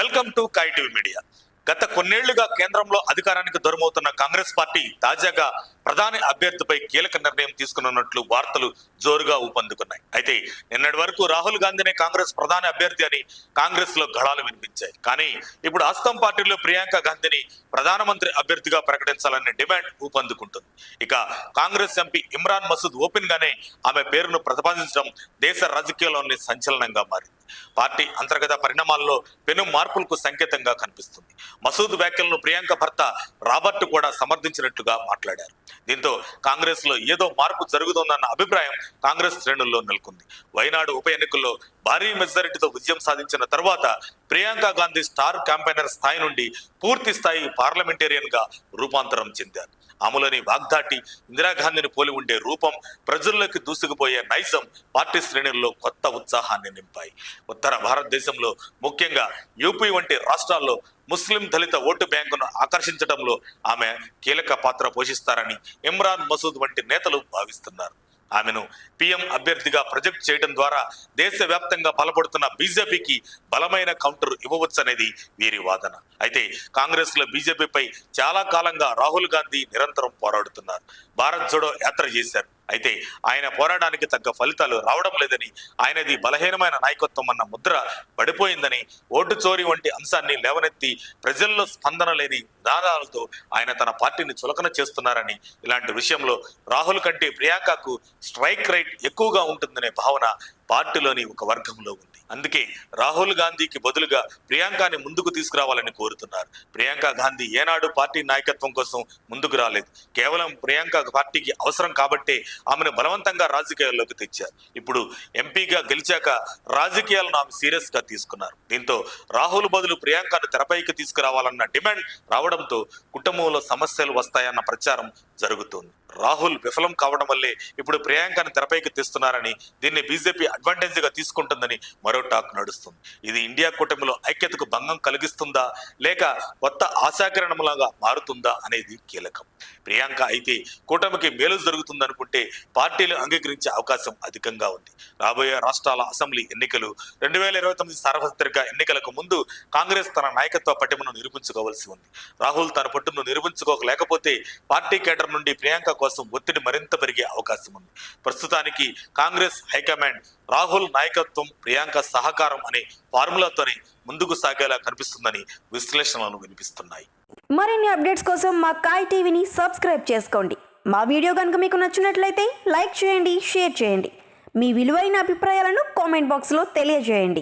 Welcome to కై TV media. గత కొన్నేళ్లుగా కేంద్రంలో అధికారానికి దూరమవుతున్న కాంగ్రెస్ పార్టీ తాజాగా ప్రధాని అభ్యర్థిపై కీలక నిర్ణయం తీసుకున్నట్లు వార్తలు జోరుగా ఊపందుకున్నాయి. అయితే నిన్నటి వరకు రాహుల్ గాంధీనే కాంగ్రెస్ ప్రధాని అభ్యర్థి అని కాంగ్రెస్ లో గళాలు వినిపించాయి. కానీ ఇప్పుడు హస్తం పార్టీలో ప్రియాంక గాంధీని ప్రధానమంత్రి అభ్యర్థిగా ప్రకటించాలనే డిమాండ్ ఊపందుకుంటుంది. ఇక కాంగ్రెస్ ఎంపీ ఇమ్రాన్ మసూద్ ఓపెన్ గానే ఆమె పేరును ప్రతిపాదించడం దేశ రాజకీయాల్లోని సంచలనంగా మారింది. పార్టీ అంతర్గత పరిణామాల్లో పెను మార్పులకు సంకేతంగా కనిపిస్తుంది. మసూద్ వ్యాఖ్యలను ప్రియాంక భర్త రాబర్ట్ కూడా సమర్థించినట్లుగా మాట్లాడారు. దీంతో కాంగ్రెస్ లో ఏదో మార్పు జరుగుతోందన్న అభిప్రాయం కాంగ్రెస్ శ్రేణుల్లో నెలకొంది. వైనాడు ఉప ఎన్నికల్లో భారీ మెజారిటీతో విజయం సాధించిన తర్వాత ప్రియాంక గాంధీ స్టార్ క్యాంపెయినర్ స్థాయి నుండి పూర్తి స్థాయి పార్లమెంటేరియన్ గా రూపాంతరం చెందారు. ఆమెలోని వాగ్దాటి, ఇందిరాగాంధీని పోలి ఉండే రూపం, ప్రజల్లోకి దూసుకుపోయే నైజం పార్టీ శ్రేణుల్లో కొత్త ఉత్సాహాన్ని నింపాయి. ఉత్తర భారతదేశంలో ముఖ్యంగా యూపీ వంటి రాష్ట్రాల్లో ముస్లిం దళిత ఓటు బ్యాంకును ఆకర్షించడంలో ఆమె కీలక పాత్ర పోషిస్తారని ఇమ్రాన్ మసూద్ వంటి నేతలు భావిస్తున్నారు. ఆమెను పీఎం అభ్యర్థిగా ప్రొజెక్ట్ చేయడం ద్వారా దేశవ్యాప్తంగా బలపడుతున్న బీజేపీకి బలమైన కౌంటర్ ఇవ్వవచ్చనేది వీరి వాదన. అయితే కాంగ్రెస్ లో బీజేపీపై చాలా కాలంగా రాహుల్ గాంధీ నిరంతరం పోరాడుతున్నారు. భారత్ జోడో యాత్ర చేశారు. అయితే ఆయన పోరాటానికి తగ్గ ఫలితాలు రావడం లేదని, ఆయనది బలహీనమైన నాయకత్వం అన్న ముద్ర పడిపోయిందని, ఓటు చోరీ వంటి అంశాన్ని లేవనెత్తి ప్రజల్లో స్పందన లేని నినాదాలతో ఆయన తన పార్టీని చులకన చేస్తున్నారని, ఇలాంటి విషయంలో రాహుల్ కంటే ప్రియాంకకు స్ట్రైక్ రేట్ ఎక్కువగా ఉంటుందనే భావన పార్టీలోని ఒక వర్గంలో ఉంది. అందుకే రాహుల్ గాంధీకి బదులుగా ప్రియాంకని ముందుకు తీసుకురావాలని కోరుతున్నారు. ప్రియాంక గాంధీ ఏనాడు పార్టీ నాయకత్వం కోసం ముందుకు రాలేదు. కేవలం ప్రియాంక పార్టీకి అవసరం కాబట్టే ఆమెను బలవంతంగా రాజకీయాల్లోకి తెచ్చారు. ఇప్పుడు ఎంపీగా గెలిచాక రాజకీయాలను ఆమె సీరియస్ గా తీసుకున్నారు. దీంతో రాహుల్ బదులు ప్రియాంకను తెరపైకి తీసుకురావాలన్న డిమాండ్ రావడంతో కుటుంబంలో సమస్యలు వస్తాయన్న ప్రచారం జరుగుతుంది. రాహుల్ విఫలం కావడం వల్లే ఇప్పుడు ప్రియాంకను తెరపైకి తెస్తున్నారని, దీన్ని బీజేపీ అడ్వాంటేజ్ గా తీసుకుంటుందని మరో టాక్ నడుస్తుంది. ఇది ఇండియా కూటమిలో ఐక్యతకు భంగం కలిగిస్తుందా, లేక కొత్త ఆశాకిరణంలాగా మారుతుందా అనేది కీలకం. ప్రియాంక అయితే కూటమికి మేలు జరుగుతుందనుకుంటే పార్టీలు అంగీకరించే అవకాశం అధికంగా ఉంది. రాబోయే రాష్ట్రాల అసెంబ్లీ ఎన్నికలు, 2029 సార్వత్రిక ఎన్నికలకు ముందు కాంగ్రెస్ తన నాయకత్వ పటిమను నిరూపించుకోవాల్సి ఉంది. రాహుల్ తన పట్టును నిరూపించుకోలేకపోతే పార్టీ కేడర్ నుండి ప్రియాంక కోసం ఒత్తిడి మరింత పెరిగే అవకాశం ఉంది. ప్రస్తుతానికి కాంగ్రెస్ హైకమాండ్ రాహుల్ నాయకత్వం, ప్రియాంక సహకారం అనే ఫార్ములాతోనే ముందుకు సాగేలా కనిపిస్తుందని విశ్లేషణలు వినిపిస్తున్నాయి. మరిన్ని అప్డేట్స్ కోసం మా కాయ్ టీవీని సబ్స్క్రైబ్ చేసుకోండి. మా వీడియో కనుక మీకు నచ్చినట్లయితే లైక్ చేయండి, షేర్ చేయండి. మీ విలువైన అభిప్రాయాలను కామెంట్ బాక్స్లో తెలియజేయండి.